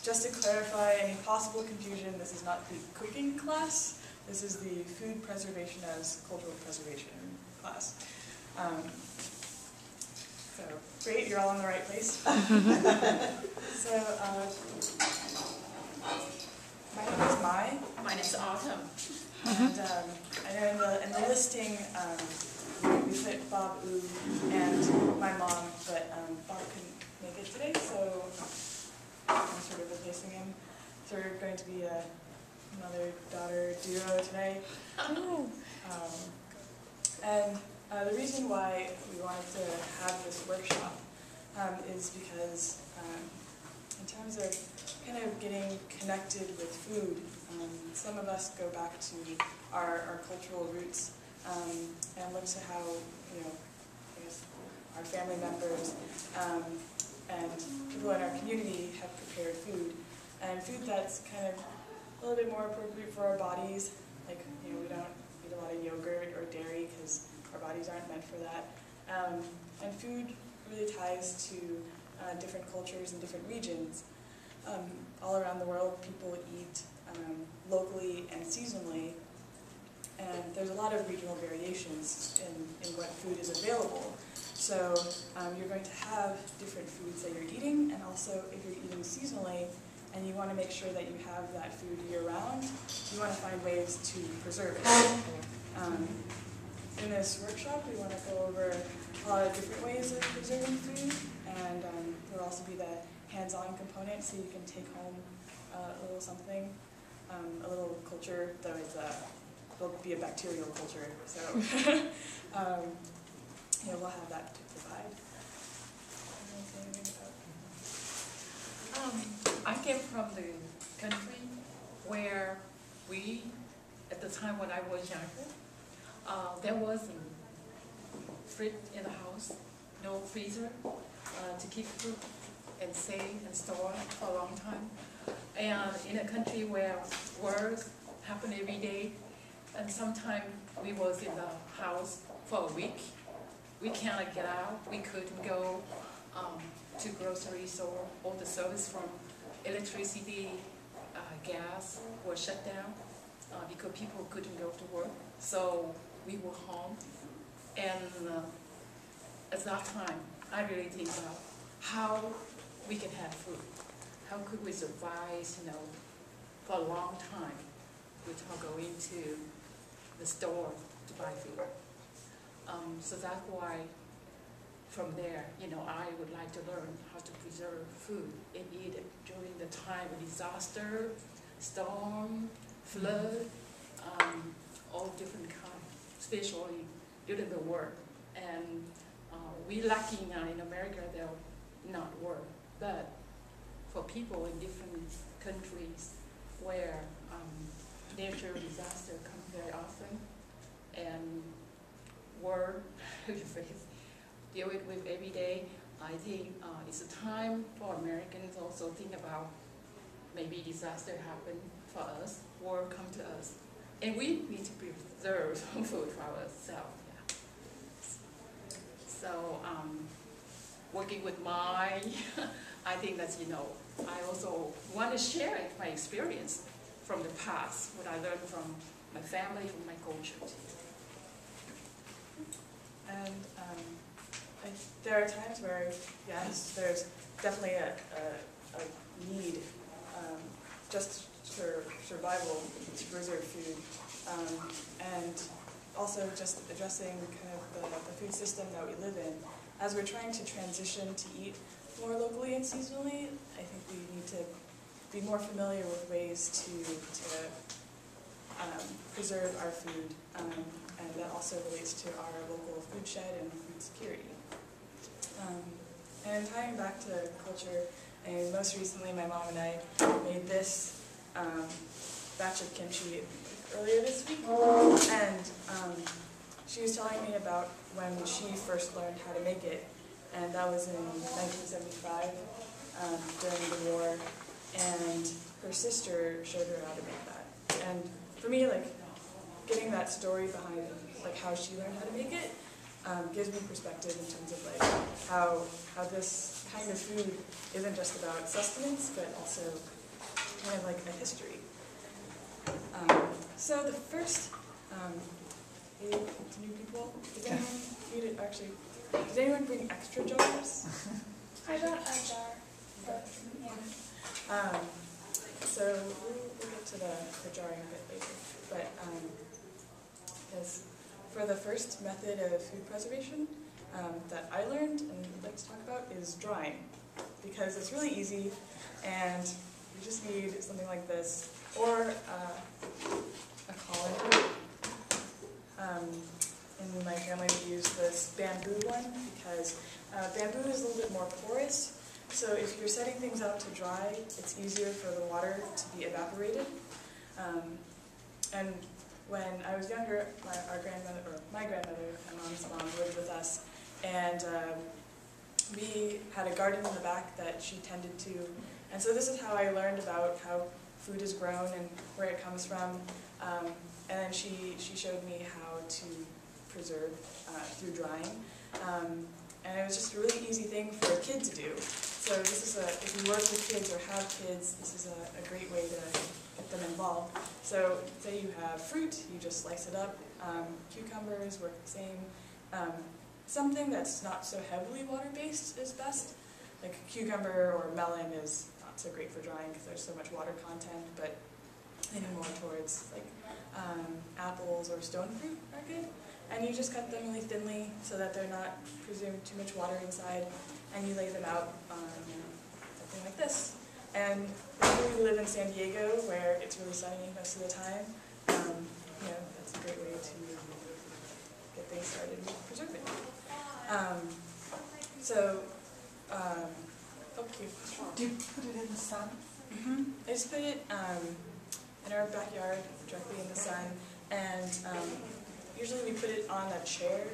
just to clarify any possible confusion, this is not the cooking class. This is the food preservation as cultural preservation class. So, great, you're all in the right place. So, my name is Mai. My name is Autumn. And I know in the listing, we put Bob, Ooh, and my mom, but Bob couldn't make it today, so I'm sort of replacing him. So we're going to be a mother-daughter duo today. And the reason why we wanted to have this workshop is because in terms of kind of getting connected with food, some of us go back to our cultural roots and look to how, I guess, our family members and people in our community have prepared food, and food that's kind of a little bit more appropriate for our bodies. Like, we don't eat a lot of yogurt or dairy because our bodies aren't meant for that. And food really ties to different cultures and different regions. All around the world, people eat locally and seasonally, and there's a lot of regional variations in what food is available. So you're going to have different foods that you're eating, and also if you're eating seasonally and you want to make sure that you have that food year-round, you want to find ways to preserve it. In this workshop, we want to go over a lot of different ways of preserving food, and there will also be the hands-on component, so you can take home a little something, a little culture, though it'll be a bacterial culture, so we'll have that to provide. I came from the country where we, at the time when I was younger, there wasn't fridge in the house, no freezer to keep food and save and store for a long time. And in a country where wars happen every day, and sometimes we was in the house for a week, we cannot get out, we couldn't go to grocery store, all the service from electricity, gas were shut down because people couldn't go to work. So we were home, and at that time, I really think about how we can have food. How could we survive, for a long time without going to the store to buy food? So that's why, from there, I would like to learn how to preserve food and eat it during the time of disaster, storm, flood, all different kinds, especially during the war. And we lucky now in America, they're not war, but for people in different countries where natural disaster comes very often, and war we deal with every day, I think it's a time for Americans also think about maybe disaster happen for us, war come to us, and we need to preserve food for ourselves. Yeah. So working with I think that, I also want to share my experience from the past, what I learned from my family, from my culture. And there are times where, yes, there's definitely a need just for survival to preserve food, and also just addressing kind of the food system that we live in. As we're trying to transition to eat more locally and seasonally, I think we need to be more familiar with ways to preserve our food, and that also relates to our local food shed and food security. And tying back to culture, and most recently my mom and I made this batch of kimchi earlier this week, and she was telling me about when she first learned how to make it, and that was in 1975 during the war, and her sister showed her how to make that. And for me, getting that story behind how she learned how to make it gives me perspective in terms of like how this kind of food isn't just about sustenance, but also kind of like a history. So the first, hey, to new people, does anyone need it? Actually, does anyone bring extra jars? I brought a jar, but yeah. So we'll get to the jarring a bit later. But yes, for the first method of food preservation that I learned and would like to talk about is drying, because it's really easy, and you just need something like this or a colander. In my family, we use this bamboo one because bamboo is a little bit more porous. So if you're setting things out to dry, it's easier for the water to be evaporated. And when I was younger, my grandmother, my mom's mom, lived with us, and we had a garden in the back that she tended to. And so this is how I learned about how food is grown and where it comes from. And then she showed me how to preserve through drying. And it was just a really easy thing for a kid to do. So this is if you work with kids or have kids, this is a great way to get them involved. So say you have fruit, you just slice it up. Cucumbers work the same. Something that's not so heavily water-based is best. Like a cucumber or melon is not so great for drying because there's so much water content, but leaning more towards like apples or stone fruit are good. And you just cut them really thinly so that they're not presumed too much water inside, and you lay them out on something like this. And if we live in San Diego, where it's really sunny most of the time, you know, that's a great way to get things started with preserving. Okay. Do you put it in the sun? Mm-hmm. I just put it in our backyard, directly in the sun, and usually we put it on a chair,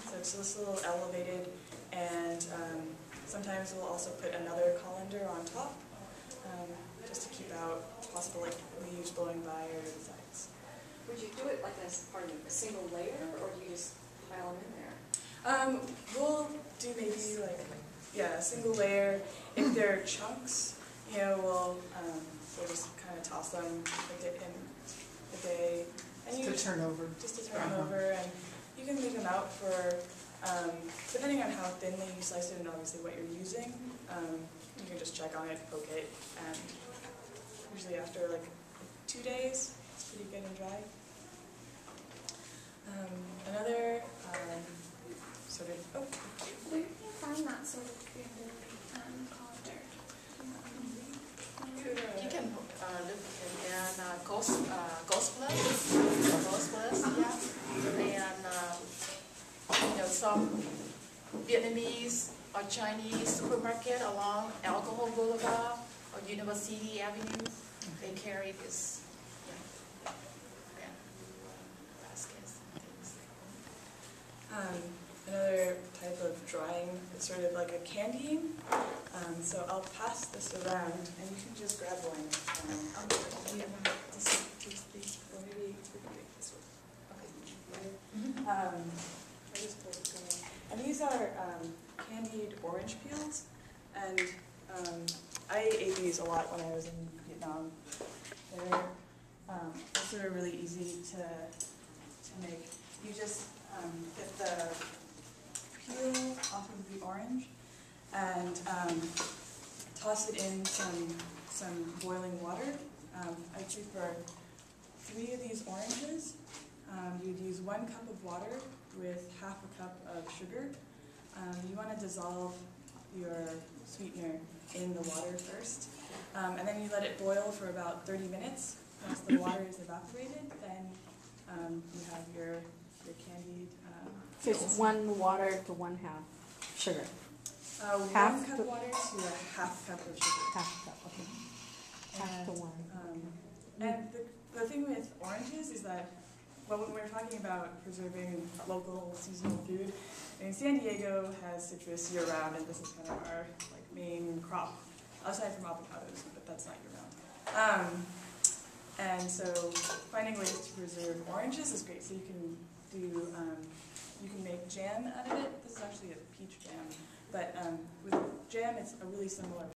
so it's just a little elevated, and sometimes we'll also put another colander on top, just to keep out possible like leaves blowing by or insects. Would you do it like as part of a single layer, or do you just pile them in there? We'll do maybe like, yeah, a single layer. If they're chunks, you know, we'll just kind of toss them like in a day. And Just to turn over. Just to turn them over, and you can leave them out for, depending on how thinly you slice it and obviously what you're using, you can just check on it, poke it, and usually after like 2 days, it's pretty good and dry. Another sort of, Where do you find that sort of bamboo colander? You can look in Ghost Plus, yeah. And you know, some Vietnamese or Chinese supermarket along Alcohol Boulevard or University Avenue, they carry this baskets and things. Another type of drying is sort of like a candying. So I'll pass this around, and you can just grab one. Or maybe we can take this one. Okay. I'll just pull it going. And these are candied orange peels, and I ate these a lot when I was in Vietnam. They're also really easy to make. You just get the peel off of the orange and toss it in some boiling water. I'd say for 3 of these oranges, you'd use 1 cup of water with half a cup of sugar. You want to dissolve your sweetener in the water first, and then you let it boil for about 30 minutes. Once the water is evaporated, then you have your candied. So it's 1 water to 1/2 sugar. 1 half cup to- water to a half cup of sugar. Half cup, okay. Half to 1. And the thing with oranges is that, well, when we're talking about preserving local seasonal food, I mean, San Diego has citrus year-round, and this is kind of our main crop, aside from avocados, but that's not year-round. And so finding ways to preserve oranges is great. So you can do you can make jam out of it. This is actually a peach jam, but with jam, it's a really similar